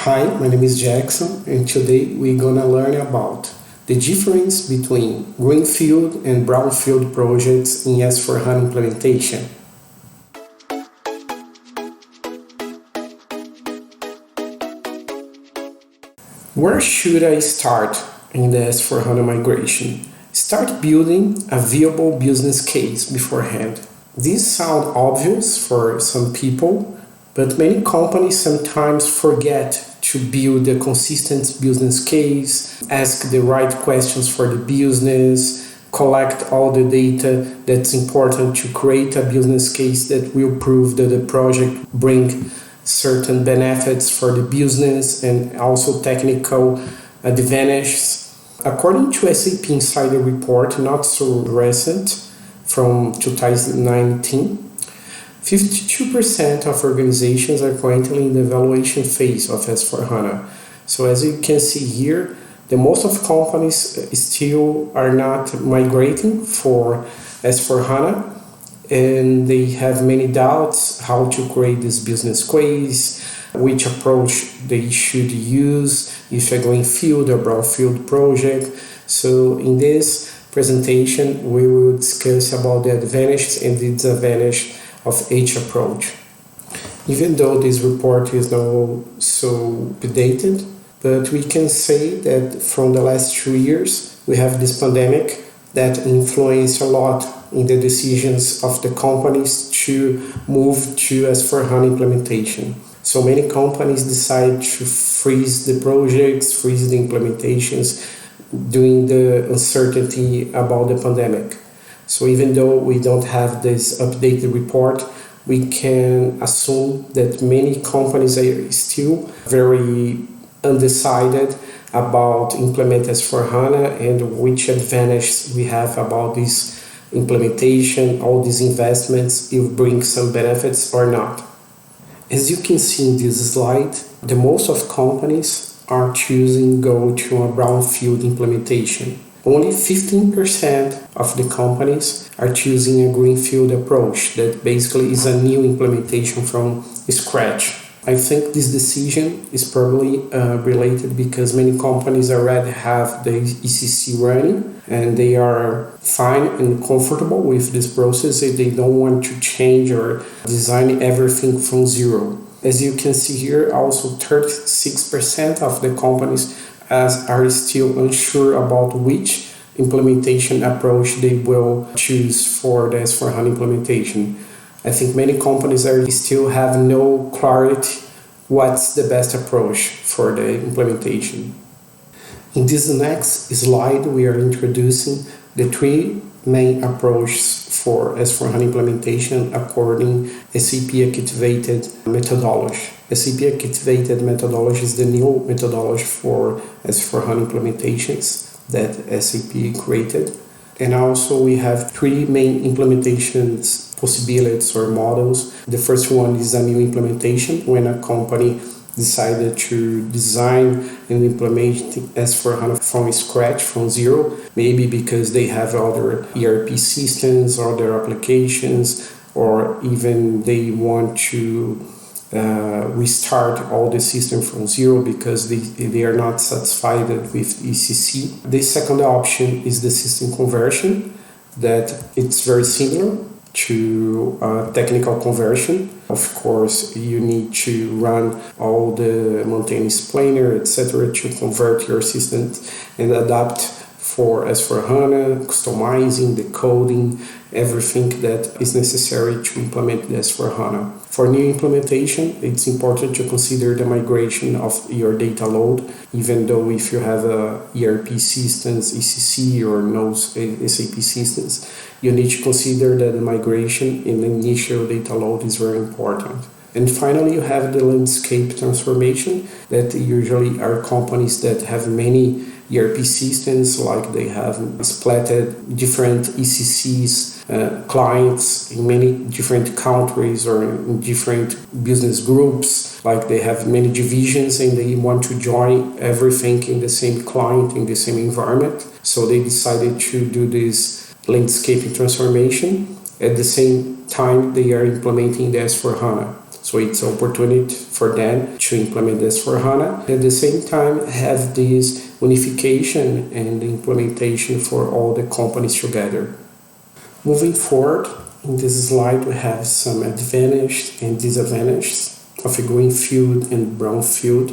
Hi, my name is Jackson, and today we're gonna learn about the difference between Greenfield and Brownfield projects in S/4HANA implementation. Where should I start in the S/4HANA migration? Start building a viable business case beforehand. This sounds obvious for some people, but many companies sometimes forget to build a consistent business case, ask the right questions for the business, collect all the data that's important to create a business case that will prove that the project brings certain benefits for the business and also technical advantages. According to SAP Insider Report, not so recent, from 2019, 52% of organizations are currently in the evaluation phase of S/4HANA. So as you can see here, the most of companies still are not migrating for S/4HANA, and they have many doubts how to create this business case, which approach they should use, if a greenfield or brownfield project. So in this presentation, we will discuss about the advantages and the disadvantages of each approach. Even though this report is not so updated, but we can say that from the last 2 years, we have this pandemic that influenced a lot in the decisions of the companies to move to S/4HANA implementation. So many companies decide to freeze the projects, freeze the implementations, during the uncertainty about the pandemic. So even though we don't have this updated report, we can assume that many companies are still very undecided about implement S/4HANA and which advantage we have about this implementation, all these investments, if bring some benefits or not. As you can see in this slide, the most of companies are choosing go to a brownfield implementation. Only 15% of the companies are choosing a greenfield approach that basically is a new implementation from scratch. I think this decision is probably related because many companies already have the ECC running and they are fine and comfortable with this process and they don't want to change or design everything from zero. As you can see here, also 36% of the companies are still unsure about which implementation approach they will choose for the S/4HANA implementation. I think many companies still have no clarity what's the best approach for the implementation. In this next slide, we are introducing the three main approaches for S/4HANA implementation according SAP Activated methodology. SAP Activated methodology is the new methodology for S/4HANA implementations that SAP created. And also we have three main implementations possibilities or models. The first one is a new implementation when a company decided to design and implement S/4HANA from scratch, from zero, maybe because they have other ERP systems, other applications, or even they want to restart all the system from zero because they are not satisfied with ECC. The second option is the system conversion, that it's very similar to technical conversion. Of course, you need to run all the maintenance planner, etc., to convert your system and adapt for S/4HANA, customizing, decoding, everything that is necessary to implement the S/4HANA. For new implementation, it's important to consider the migration of your data load, even though if you have ERP systems, ECC, or no SAP systems, you need to consider that the migration in the initial data load is very important. And finally, you have the landscape transformation that usually are companies that have many ERP systems, like they have splatted different ECCs, clients in many different countries or in different business groups, like they have many divisions and they want to join everything in the same client, in the same environment. So they decided to do this landscape transformation. At the same time, they are implementing the S/4HANA. So it's an opportunity for them to implement S/4HANA. At the same time, have this unification and implementation for all the companies together. Moving forward, in this slide we have some advantages and disadvantages of a Greenfield and Brownfield.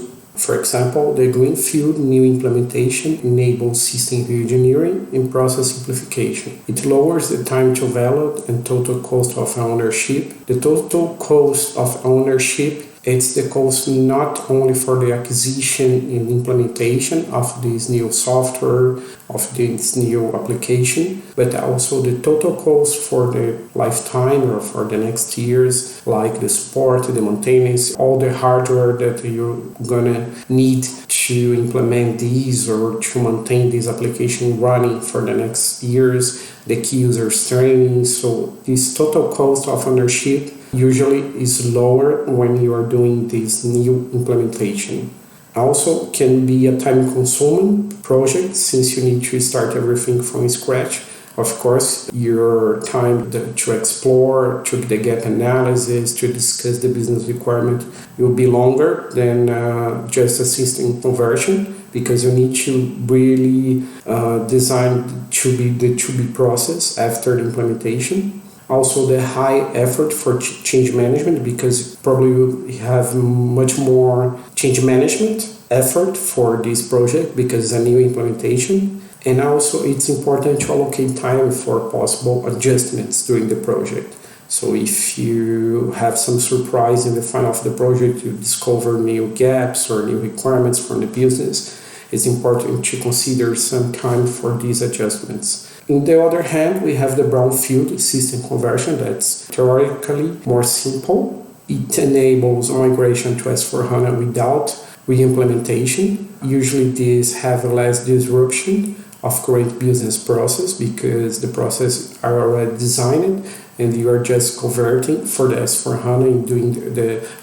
For example, the Greenfield new implementation enables system engineering and process simplification. It lowers the time to value and total cost of ownership. The total cost of ownership, it's the cost not only for the acquisition and implementation of this new software, of this new application, but also the total cost for the lifetime or for the next years, like the support, the maintenance, all the hardware that you're gonna need to implement these or to maintain this application running for the next years, the key users training. So this total cost of ownership usually is lower when you are doing this new implementation. Also can be a time-consuming project since you need to start everything from scratch. Of course, your time to explore, to the gap analysis, to discuss the business requirement will be longer than just a system conversion, because you need to really design the to-be process after the implementation. Also the high effort for change management, because probably you have much more change management effort for this project because it's a new implementation. And also it's important to allocate time for possible adjustments during the project. So if you have some surprise in the final of the project, you discover new gaps or new requirements from the business, it's important to consider some time for these adjustments. On the other hand, we have the Brownfield system conversion that's theoretically more simple. It enables migration to S/4HANA without re-implementation. Usually these have less disruption of current business process because the processes are already designed and you are just converting for the S/4HANA and doing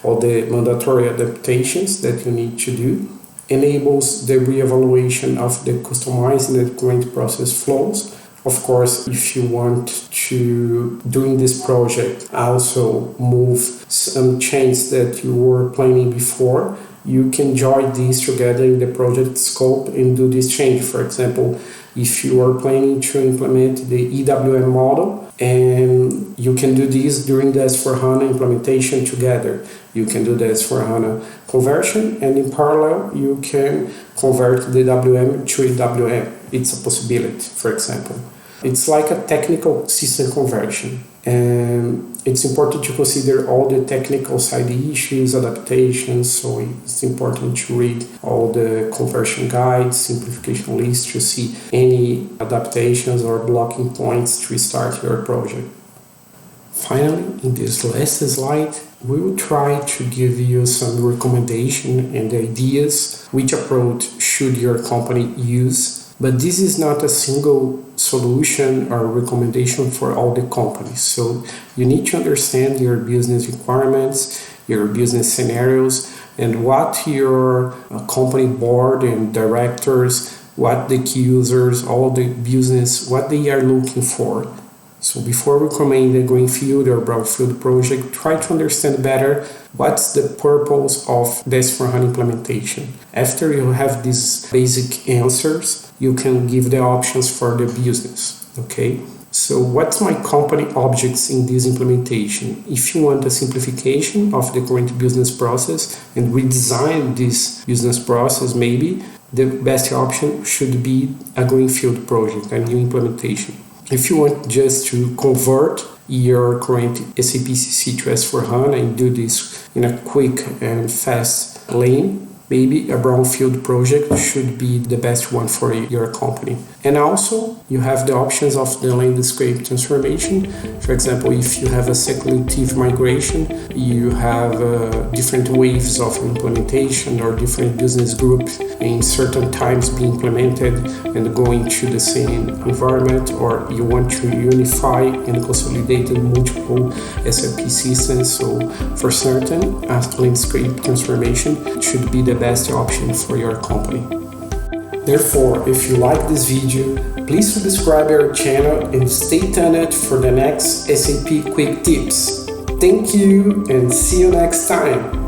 all the mandatory adaptations that you need to do. Enables the re-evaluation of the customizing the current process flows. Of course, if you want to, during this project, also move some changes that you were planning before, you can join these together in the project scope and do this change. For example, if you are planning to implement the EWM model, and you can do this during the S/4HANA implementation together. You can do the S/4HANA conversion, and in parallel, you can convert the WM to EWM. It's a possibility, for example. It's like a technical system conversion, and it's important to consider all the technical side issues, adaptations, so it's important to read all the conversion guides, simplification lists to see any adaptations or blocking points to start your project. Finally, in this last slide, we will try to give you some recommendation and ideas which approach should your company use. But this is not a single solution or recommendation for all the companies. So you need to understand your business requirements, your business scenarios, and what your company board and directors, what the key users, all the business, what they are looking for. So before recommending a Greenfield or Brownfield project, try to understand better what's the purpose of the S/4HANA implementation. After you have these basic answers, you can give the options for the business, okay? So what's my company objects in this implementation? If you want a simplification of the current business process and redesign this business process, maybe the best option should be a Greenfield project, a new implementation. If you want just to convert your current SAP CC to S/4HANA and do this in a quick and fast lane, maybe a Brownfield project should be the best one for your company. And also, you have the options of the landscape transformation. For example, if you have a speculative migration, you have different waves of implementation or different business groups in certain times being implemented and going to the same environment, or you want to unify and consolidate multiple SAP systems. So for certain, a landscape transformation should be the best option for your company. Therefore, if you like this video, please subscribe our channel and stay tuned for the next SAP Quick Tips. Thank you and see you next time.